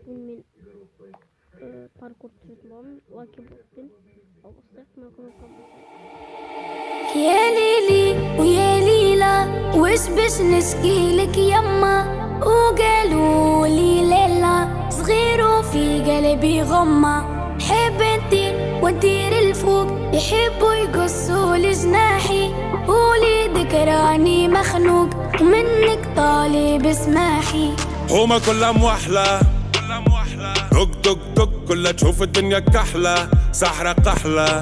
من باركور تريطلون واكب وقتن أو أصدق ما كنا قبل. يا ليلي ويا ليلى وش بش نشكيلك يما وقالوا لي ليلى صغير وفي قلبي غمة حب انتي وانتير الفوق يحبوا يقصوا لجناحي ولي ذكراني مخنوق ومنك طالب اسماحي هما كلها موحلة دق دق دق كلها تشوف الدنيا كحلة سحرة قحلة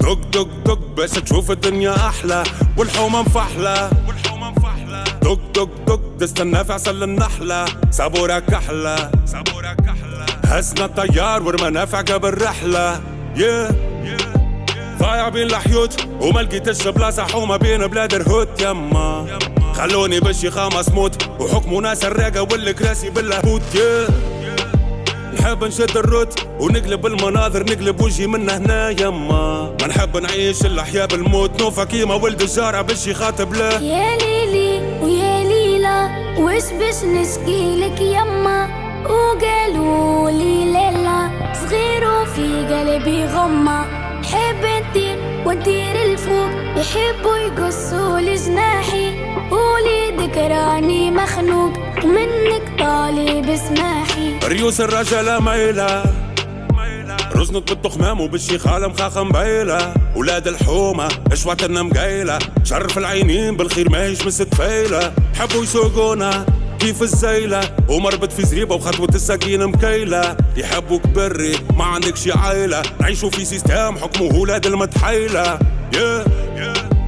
دق دق دق بس تشوف الدنيا أحلى والحومة مفحلة دق دق دق تستنى في عسل النحلة صبورة كحلة هزنا الطيار ورمنا قبل رحلة ضايع بين الحيوت وما لقيتش بلاصة حومة بين بلاد الهوت يما خلوني بالشيخة مسموت وحكموا ناس الراقة والكراسي باللاهوت نحب نشد الروت ونقلب المناظر نقلب وجهي من هنا يما ما نحب نعيش الأحياء بالموت نوفا كيما ولد الجارة بالشيخة تبلاه يا ليلي ويا ليلى وش بش نشكيلك يما وقالوا لي ليلى صغير وفي قلبي غمة حب انتي وانتير الفوق يحبوا يقصوا لجناحي ولي ذكراني مخنوق ومنك طالب اسماحي ريوس الرجالة مايلة رزنت بالتخمام وبالشيخة مخاخة مبايلة ولاد الحومة اشواتنا مقايلة شرف العينين بالخير ماهيش مستفايلة حبوا يسوقونا كيف الزيلة ومربط في زريبة وخطوة السكينة مكيلة يحبوك بري ما عندك شي عايلة نعيشوا في سيستم حكمه ولاد المتحيلة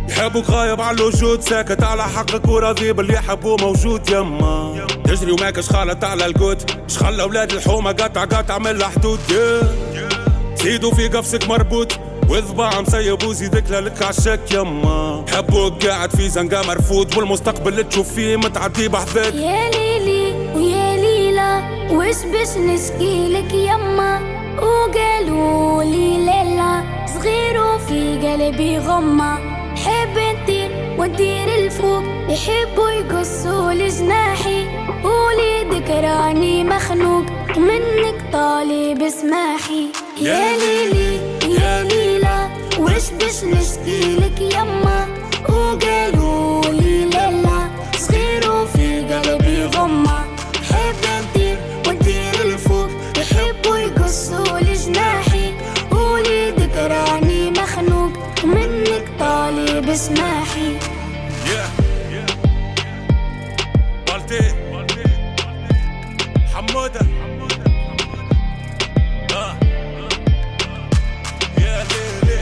يحبوك غايب على الوجود ساكت على حقك وراضي باللي يحبوه موجود يما تجري وماكش خالط على الكوت شخلى ولاد الحومة قطع من الحدود زيدوا في قفصك مربوط وذباع مسيب وزيدك لك عشاك يما حبوك قاعد في زنقة مرفوض والمستقبل اللي تشوف فيه متعدي بحذاك يا ليلي ويا ليلى وش بش نشكيلك يما وقالوا لي ليلى صغير وفي قلبي غمة حب انتي وانتير الفوق يحبوا يقصوا لجناحي ولي ذكراني مخنوق ومنك طالب اسماحي يا ليلي يا ليلى وش بش نشكيلك يما وقالوا لي ليلى صغير وفي قلبي غمة حب انتي وانتير الفوق يحبوا يقصوا لجناحي ولي ذكراني مخنوق ومنك طالب اسماحي بالتي حمودة يا ليلي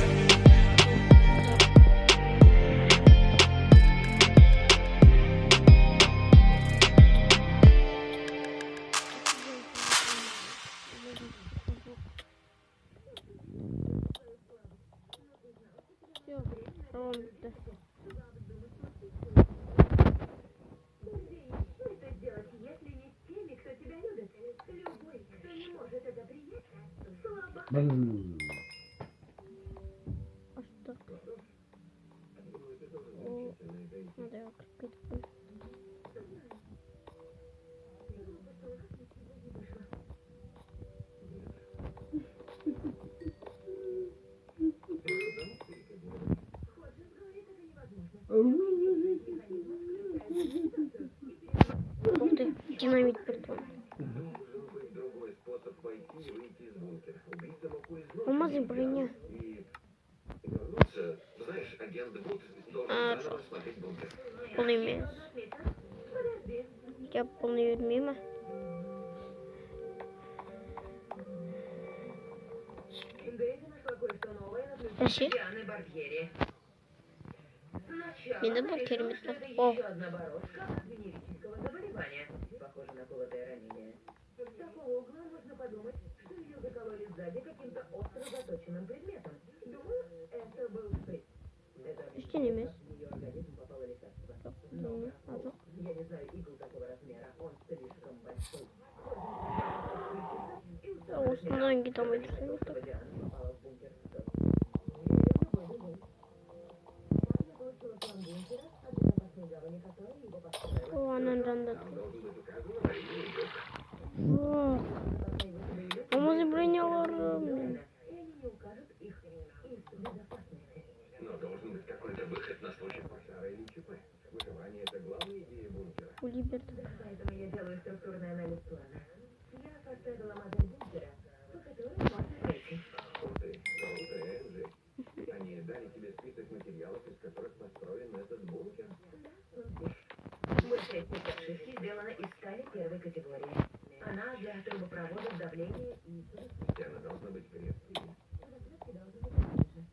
Динамит притон. Алмазы броня. Что? Полный мисс. Я полный мимо. Вообще? Не на блокере метро. О. Похоже на колотое ранение. С такого угла можно подумать, что ее закололи сзади каким-то остро заточенным предметом. Думаю, это был шприц. Что не мест? В ее организм попало лекарство. Но, я не знаю игл такого размера, он слишком большой. Ноги там идут. Попала в бункер. О, она рандат. второй категории. Она для трубопроводов давления и... Стены должны быть крепкие.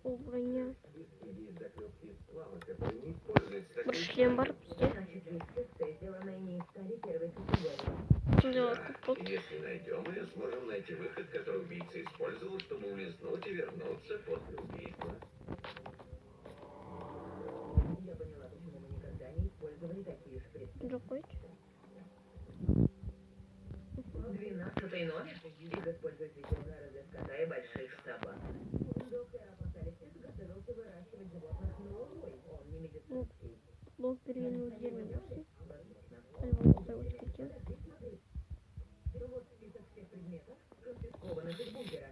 О, броня. Есть заклепки из сплава, которые не используются. Так Шлем барбси. Значит, есть секция, сделанная не из стали первой категории. Да, капот. если найдем ее, сможем найти выход, который убийца использовал, чтобы улизнуть и вернуться после убийства. Я поняла, почему мы никогда не использовали такие шприцы. Джокович. 12-й номер. Их используют ветеринары для скота и больших собак. Доктор Апокалипсис готовился выращивать животных на улой. Он не медицинский. Блок перевернул зеленый. Возможно. Альбом хотел. Вот список всех предметов, конфискованных из бункера.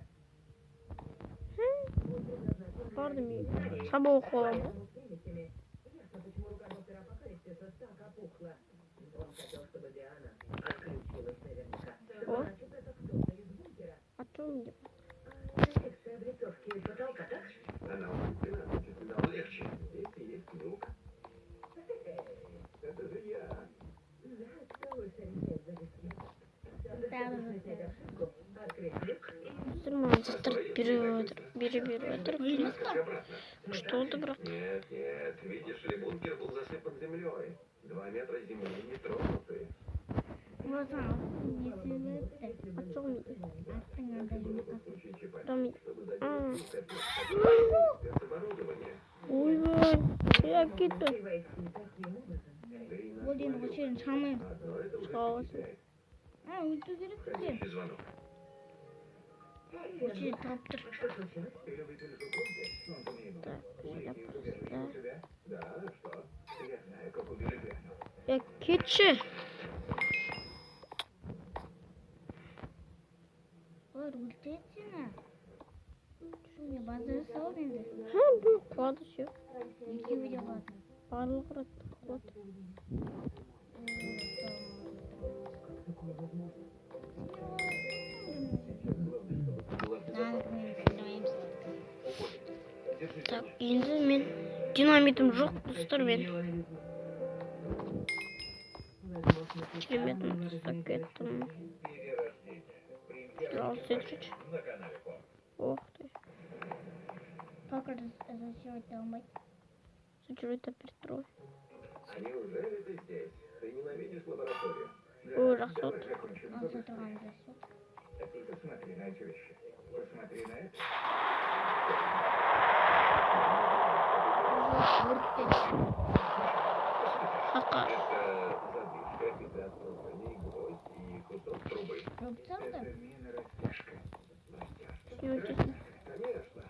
Пардон, самого холода. Ясно, почему рука доктора Апокалипсиса так опухла. Он хотел, чтобы Диана отключилась наверняка. О. Значит, это кто-то из бункера. А что мне? Секция облицовки потолка, так? Она уже 13, если нам легче. Если есть люк. Это же я. Да, целую шарик завести. Открыть люк. Сырман, застарт перебирает. Скажи обратно. Что ты, брат? Нет, нет. Видишь ли, бункер был засыпан землей. 2 метра земли не тронутые. А что мне? В случае ЧП. Там... Чтобы А. задействовать спецоборудование. Ой, я кита. Один вообще самый. Одно это уже Хаос. впечатляет. Вот тут где? Входящий звонок. Вообще топтер. Что случилось? Первый телефон бункер. Он по-моему. Так, я просто... Тебя? Да, что? Я знаю, как убили Грену. Я китчи. Ой, рультетина. Что мне базар салминды? Ха, bu кладыşı. Які видео базар? Барлық рат. Вот. Так, енді мен динамитім жоқ достармен. Кереметін жасап кеттім. Сетчич. Ох ты. Как это сделать домой? Сетчич перестрой. Неужели ты здесь? Ты ненавидишь лабораторию? Ой, рахсот. А с утра он засет. А ты посмотри на эти вещи. Посмотри на это. Хака. Это задвижка, пятнадцать коней, гвоздь и кусок трубы. Рубцовка? Это мина-растяжка. Растяжка. Снимайте. Конечно.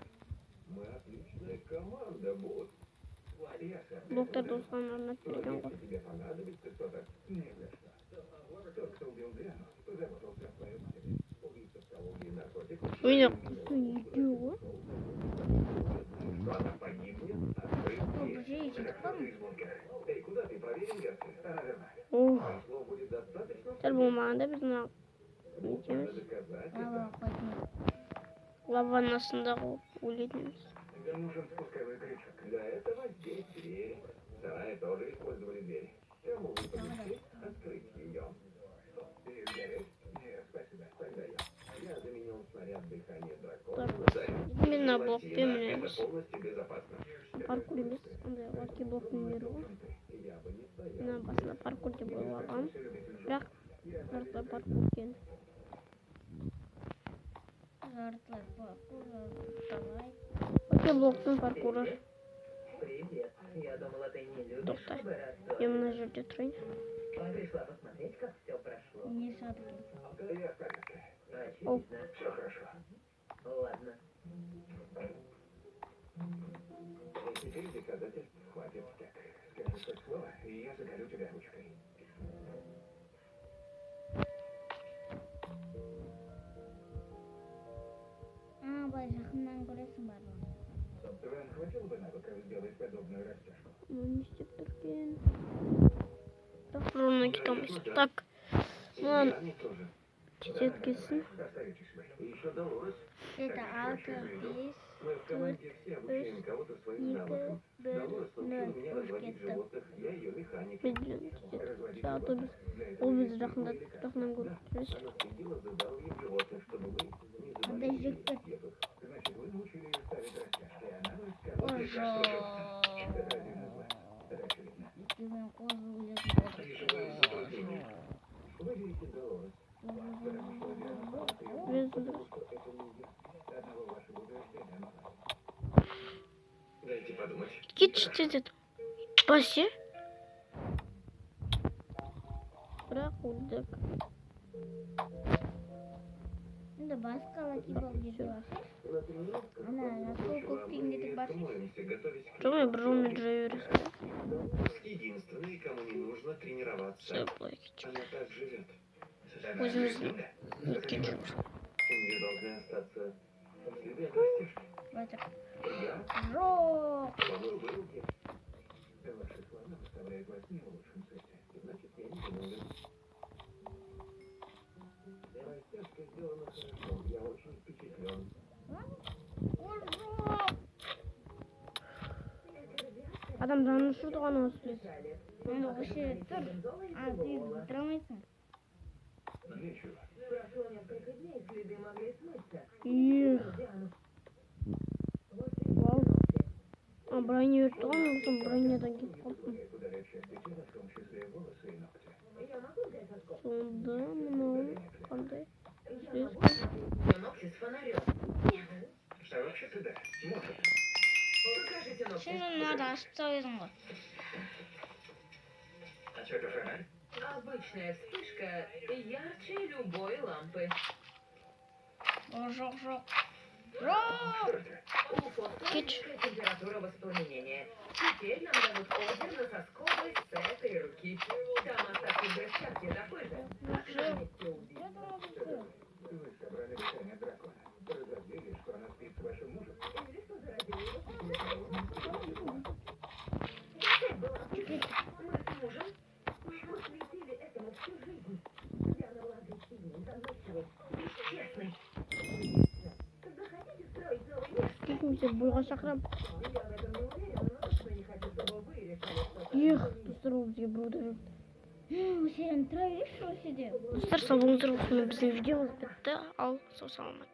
Мы отличная команда, босс. Ясно. Доктор Дуслан на перейдем. Если тебе понадобится что-то, не за что. Тот, кто убил Грену, позаботился о своей матери. Убийца психологии наркотиков. Меня идиот. Что она погибнет, а твои Подожди, кто-то из бункера. Эй, куда ты? Проверим версию. Она верна. Ох. Твоих слов будет достаточно, Теперь бумага без знак. нужно доказать Лава это. поднял. Лава насындағы улетіміз. Нужен спусковой крючок. Для этого здесь дверь. Сарай тоже использовали дверь. Кому вы помешали открыть ее? Перегореть? Нет, спасибо. Тогда я заменил снаряд дыхания дракона. Именно блок Это пемнеміз. полностью безопасно. Паркур емес. Андай лаки блоктың беру. Я бы не стоял. Мен басында паркур деп ойлағам. Бірақ жарты паркур екен. Жартылай давай. Лаки блоктың паркуры. Привет. Я думала, ты не любишь Тоқта. лабораторию. Я мына жерде тұрайын. Пришла посмотреть, как все прошло. Не шапки. Да я в порядке. Очевидно. Все хорошо. Ладно. И теперь доказательств хватит. Так, скажи хоть слово, и я заколю тебя ручкой. Бай, жақыннан көресің барлығын. Вам хватило бы навыков сделать подобную растяжку? Ну, не істеп тұрген. Так, жолына кетеміз. Так, мынаны Они тоже. жеткізсін. Остаетесь вы. И еще Долорес. Это 6, 5, Мы в команде все обучаем кого-то своим навыкам. Долорес научила меня разводить животных, я ее механик. Разводить Автобус. животных. Для Ол этого бізді жақындатып она следила за здоровьем животных, чтобы вы не заболели Подожди, от диабета. Значит, вы научили ее ставить растяжки, а она сказала, Ожо. это один из вас. Это очевидно. Любим козу, любим Ключевое затруднение. Вы видите Долорес, потому что я просто ее Без потому что это не я. Одного вашего утверждения мало. Дайте подумать. кетші деді. Басе. Бірақ өлдік. Енді басқа лакибал жерде барса, На тренировках ана насколько көп теңгедік барса, моемся готовить к Жоқ, мен бір жолмен жүре бересің. единственный, кому не нужно тренироваться. Все, былай кетші. Она так живет. Өзіміздің кетші. У нее должны остаться следы от растяжки. бәтір. Я Жоқ! помыл бы руки. Ваши слова выставляют вас не в лучшем свете. Значит, я не виновен. Растяжка сделана хорошо. Я очень впечатлен. Ожо! Адам жанын ұшырды ғана осы білесің. Енді осы тұр. Ты бітіре алмайсың. Для чего? Прошло несколько дней, следы могли смыться. Ех. Вау. А броня өртті ғой, мен соң бронядан кетіп қалдым. Удалять части тела, в том числе волосы и ногти. Я могу взять соскоб? Сонда мынау қандай? Но ногти с фонарем. А вообще-то да. Может. Покажите ногти. Сен оны надо ашып тастап ғой. А что это фонарь? Обычная вспышка ярче любой лампы. Жоқ, жоқ. Жоқ! Что это? У фото низкая температура воспламенения. Теперь нам дадут ордер на соскобы с этой руки. Там остатки взрывчатки такой же. Охраните убийцу. Вы собрали решение дракона. Разозлились, что она спит с вашим мужем. Или что заразило его? Мы с мужем посвятили этому всю жизнь. Диана была агрессивной, заносчивой, бесчестной. Захотите строить новый мир? Кетіңіздер, бойға шақырам. Я в этом не уверена, но точно не хочу, чтобы вы решали что-то. Ех, достар ол бізге біреу да жоқ. Сен тұра берші осы жерде. Достар, сау болыңыздар, осымен біздің видеомыз бітті. Ал, сау саламат.